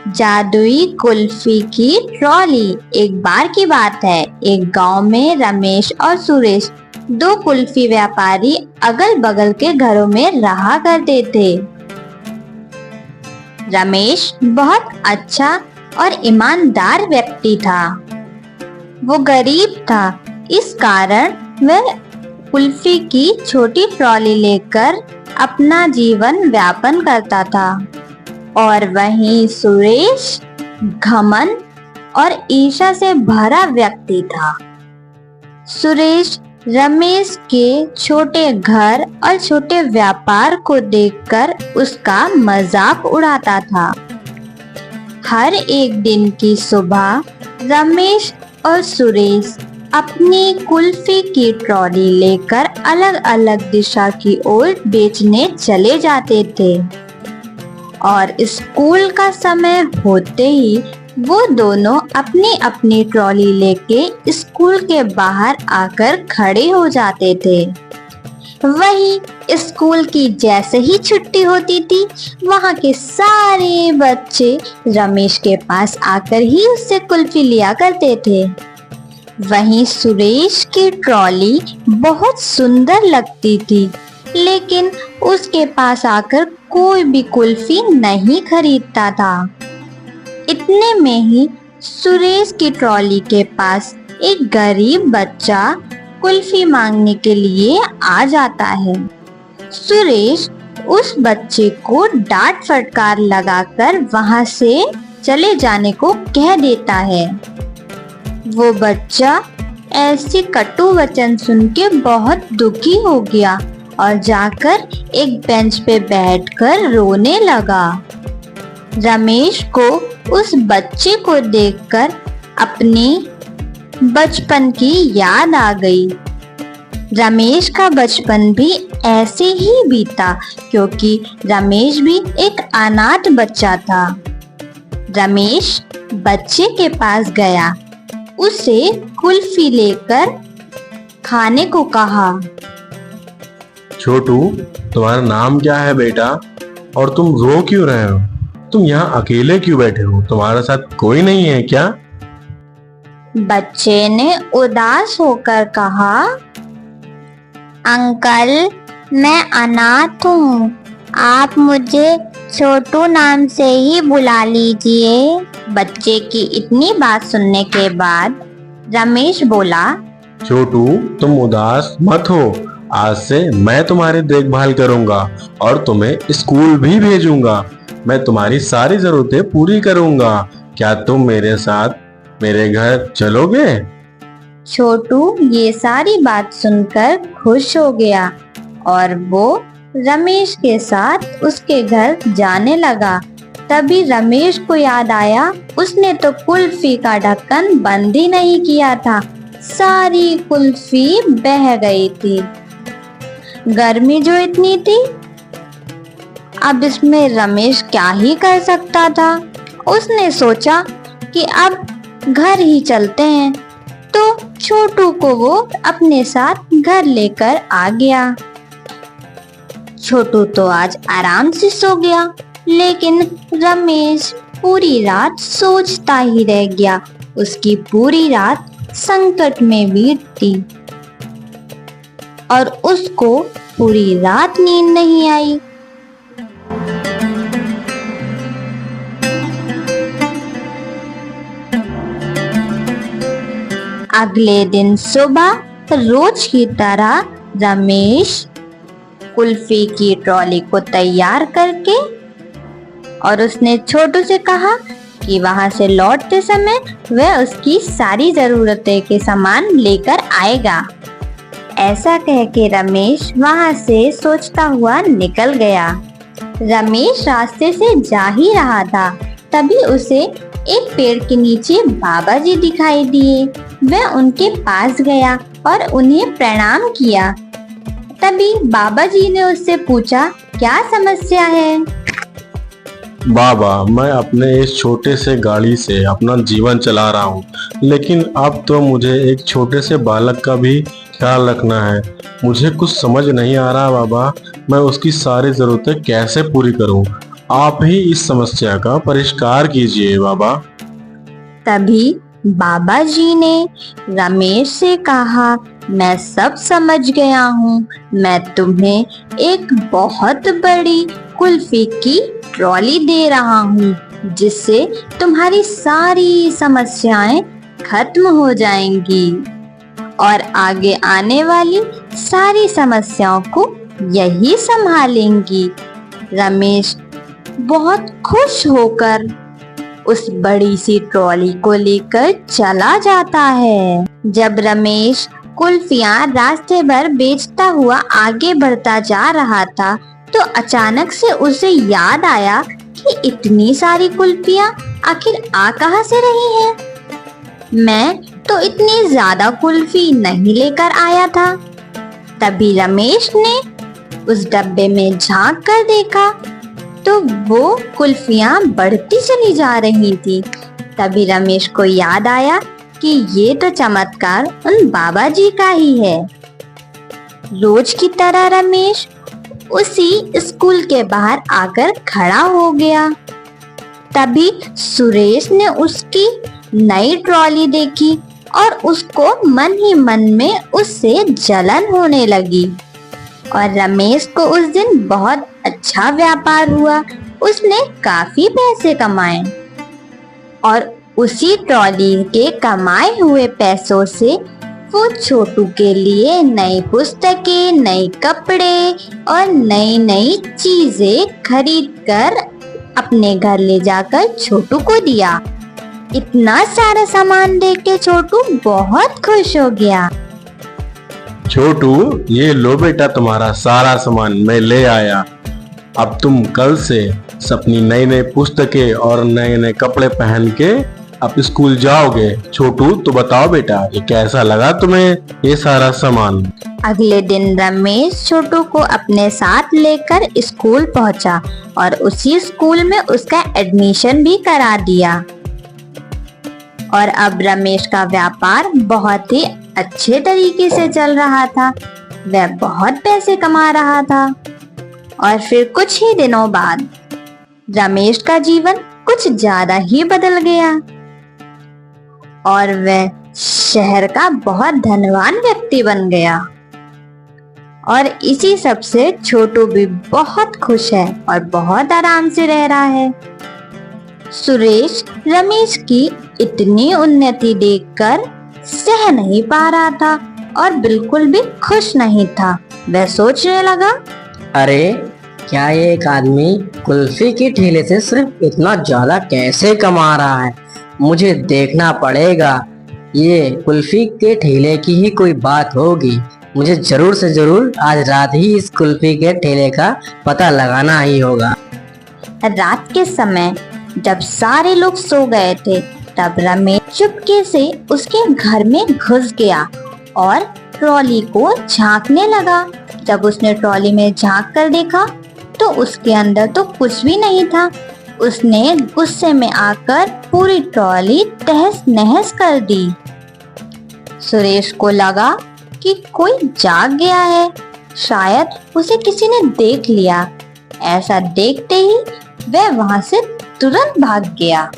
जादुई कुल्फी की ट्रॉली। एक बार की बात है, एक गांव में रमेश और सुरेश दो कुल्फी व्यापारी अगल बगल के घरों में रहा करते थे। रमेश बहुत अच्छा और ईमानदार व्यक्ति था। वो गरीब था, इस कारण वह कुल्फी की छोटी ट्रॉली लेकर अपना जीवन यापन करता था। और वहीं सुरेश घमंड और ईर्ष्या से भरा व्यक्ति था। सुरेश रमेश के छोटे घर और छोटे व्यापार को देखकर उसका मजाक उड़ाता था। हर एक दिन की सुबह रमेश और सुरेश अपनी कुल्फी की ट्रॉली लेकर अलग अलग दिशा की ओर बेचने चले जाते थे। और स्कूल का समय होते ही वो दोनों अपनी अपनी ट्रॉली लेके स्कूल के बाहर आकर खड़े हो जाते थे। वही स्कूल की जैसे ही छुट्टी होती थी, वहाँ के सारे बच्चे रमेश के पास आकर ही उससे कुल्फी लिया करते थे। वहीं सुरेश की ट्रॉली बहुत सुंदर लगती थी, लेकिन उसके पास आकर कोई भी कुल्फी नहीं खरीदता था। इतने में ही सुरेश की ट्रॉली के पास एक गरीब बच्चा कुल्फी मांगने के लिए आ जाता है। सुरेश उस बच्चे को डांट फटकार लगाकर वहां से चले जाने को कह देता है। वो बच्चा ऐसे कटु वचन सुन के बहुत दुखी हो गया और जाकर एक बेंच पे बैठकर रोने लगा। रमेश को उस बच्चे को देखकर अपनी बचपन की याद आ गई। रमेश का बचपन भी ऐसे ही बीता, क्योंकि रमेश भी एक अनाथ बच्चा था। रमेश बच्चे के पास गया, उसे कुल्फी लेकर खाने को कहा। छोटू, तुम्हारा नाम क्या है बेटा? और तुम रो क्यों रहे हो? तुम यहाँ अकेले क्यों बैठे हो? तुम्हारे साथ कोई नहीं है क्या? बच्चे ने उदास होकर कहा, अंकल, मैं अनाथ हूँ, आप मुझे छोटू नाम से ही बुला लीजिए। बच्चे की इतनी बात सुनने के बाद रमेश बोला, छोटू, तुम उदास मत हो। आज से मैं तुम्हारी देखभाल करूंगा और तुम्हें स्कूल भी भेजूंगा। मैं तुम्हारी सारी जरूरतें पूरी करूंगा। क्या तुम मेरे साथ मेरे घर चलोगे? छोटू ये सारी बात सुनकर खुश हो गया और वो रमेश के साथ उसके घर जाने लगा। तभी रमेश को याद आया, उसने तो कुल्फी का ढक्कन बंद ही नहीं किया था। सारी कुल्फी बह गई थी। गर्मी जो इतनी थी, अब इसमें रमेश क्या ही कर सकता था। उसने सोचा कि अब घर ही चलते हैं, तो छोटू को वो अपने साथ घर लेकर आ गया। छोटू तो आज आराम से सो गया, लेकिन रमेश पूरी रात सोचता ही रह गया। उसकी पूरी रात संकट में बीती और उसको पूरी रात नींद नहीं आई। अगले दिन सुबह रोज की तरह रमेश कुल्फी की ट्रॉली को तैयार करके और उसने छोटू से कहा कि वहां से लौटते समय वह उसकी सारी जरूरतें के सामान लेकर आएगा। ऐसा कह के रमेश वहां से सोचता हुआ निकल गया। रमेश रास्ते से जा ही रहा था, तभी उसे एक पेड़ के नीचे बाबा जी दिखाई दिए। वह उनके पास गया और उन्हें प्रणाम किया। तभी बाबा जी ने उससे पूछा, क्या समस्या है? बाबा, मैं अपने इस छोटे से गाड़ी से अपना जीवन चला रहा हूँ, लेकिन अब तो मुझे एक छोटे से बालक का भी ख्याल रखना है। मुझे कुछ समझ नहीं आ रहा बाबा, मैं उसकी सारी जरूरतें कैसे पूरी करूँ? आप ही इस समस्या का परिष्कार कीजिए बाबा। तभी बाबा जी ने रमेश से कहा, मैं सब समझ गया हूँ। मैं तुम्हें एक बहुत बड़ी कुल्फी की ट्रॉली दे रहा हूँ, जिससे तुम्हारी सारी समस्याएं खत्म हो जाएंगी और आगे आने वाली सारी समस्याओं को यही संभालेंगी। रमेश बहुत खुश होकर उस बड़ी सी ट्रॉली को लेकर चला जाता है। जब रमेश कुल्फियां रास्ते भर बेचता हुआ आगे बढ़ता जा रहा था, तो अचानक से उसे याद आया कि इतनी सारी कुल्फियां आखिर आ कहां से रही हैं? मैं तो इतनी ज्यादा कुल्फी नहीं लेकर आया था। तभी रमेश ने उस डब्बे में झांक कर देखा तो वो कुल्फियां बढ़ती चली जा रही थी। तभी रमेश को याद आया कि ये तो चमत्कार उन बाबा जी का ही है। रोज की तरह रमेश उसी स्कूल के बाहर आकर खड़ा हो गया। तभी सुरेश ने उसकी नई ट्रॉली देखी और उसको मन ही मन में उससे जलन होने लगी। और रमेश को उस दिन बहुत अच्छा व्यापार हुआ। उसने काफी पैसे कमाए और उसी ट्रॉली के कमाए हुए पैसों से वो छोटू के लिए नई पुस्तकें, नए कपड़े और नई नई चीजें खरीद कर अपने घर ले जाकर छोटू को दिया। इतना सारा सामान देख के छोटू बहुत खुश हो गया। छोटू, ये लो बेटा तुम्हारा सारा सामान मैं ले आया। अब तुम कल से अपनी नई नई पुस्तकें और नए नए कपड़े पहन के अब स्कूल जाओगे। छोटू, तो बताओ बेटा, ये कैसा लगा तुम्हें ये सारा सामान? अगले दिन रमेश छोटू को अपने साथ लेकर स्कूल पहुंचा और उसी स्कूल में उसका एडमिशन भी करा दिया। और अब रमेश का व्यापार बहुत ही अच्छे तरीके से चल रहा था। वह बहुत पैसे कमा रहा था। और फिर कुछ ही दिनों बाद रमेश का जीवन कुछ ज्यादा ही बदल गया और वह शहर का बहुत धनवान व्यक्ति बन गया। और इसी सब से छोटू भी बहुत खुश है और बहुत आराम से रह रहा है। सुरेश रमेश की इतनी उन्नति देखकर सह नहीं पा रहा था और बिल्कुल भी खुश नहीं था। वह सोचने लगा, अरे क्या ये एक आदमी कुल्फी के ठेले से सिर्फ इतना ज्यादा कैसे कमा रहा है? मुझे देखना पड़ेगा। ये कुल्फी के ठेले की ही कोई बात होगी। मुझे जरूर से जरूर आज रात ही इस कुल्फी के ठेले का पता लगाना ही होगा। रात के समय जब सारे लोग सो गए थे, तब रमेश चुपके से उसके घर में घुस गया और ट्रॉली को झांकने लगा। जब उसने ट्रॉली में झांक कर देखा तो उसके अंदर तो कुछ भी नहीं था। उसने गुस्से में आकर पूरी ट्रॉली तहस नहस कर दी। सुरेश को लगा कि कोई जाग गया है, शायद उसे किसी ने देख लिया। ऐसा देखते ही वह वहां से तुरंत भाग गया।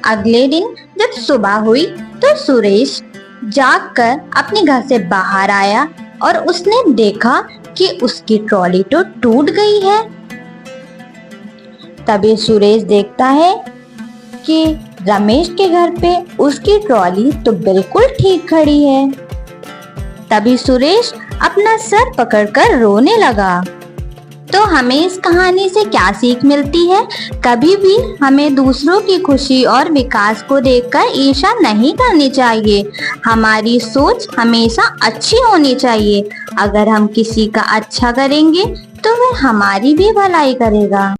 अगले दिन जब सुबह हुई तो सुरेश जागकर अपने घर से बाहर आया और उसने देखा कि उसकी ट्रॉली तो टूट गई है। तभी सुरेश देखता है कि रमेश के घर पे उसकी ट्रॉली तो बिल्कुल ठीक खड़ी है। तभी सुरेश अपना सर पकड़कर रोने लगा। तो हमें इस कहानी से क्या सीख मिलती है? कभी भी हमें दूसरों की खुशी और विकास को देखकर ईर्ष्या नहीं करनी चाहिए। हमारी सोच हमेशा अच्छी होनी चाहिए। अगर हम किसी का अच्छा करेंगे तो वह हमारी भी भलाई करेगा।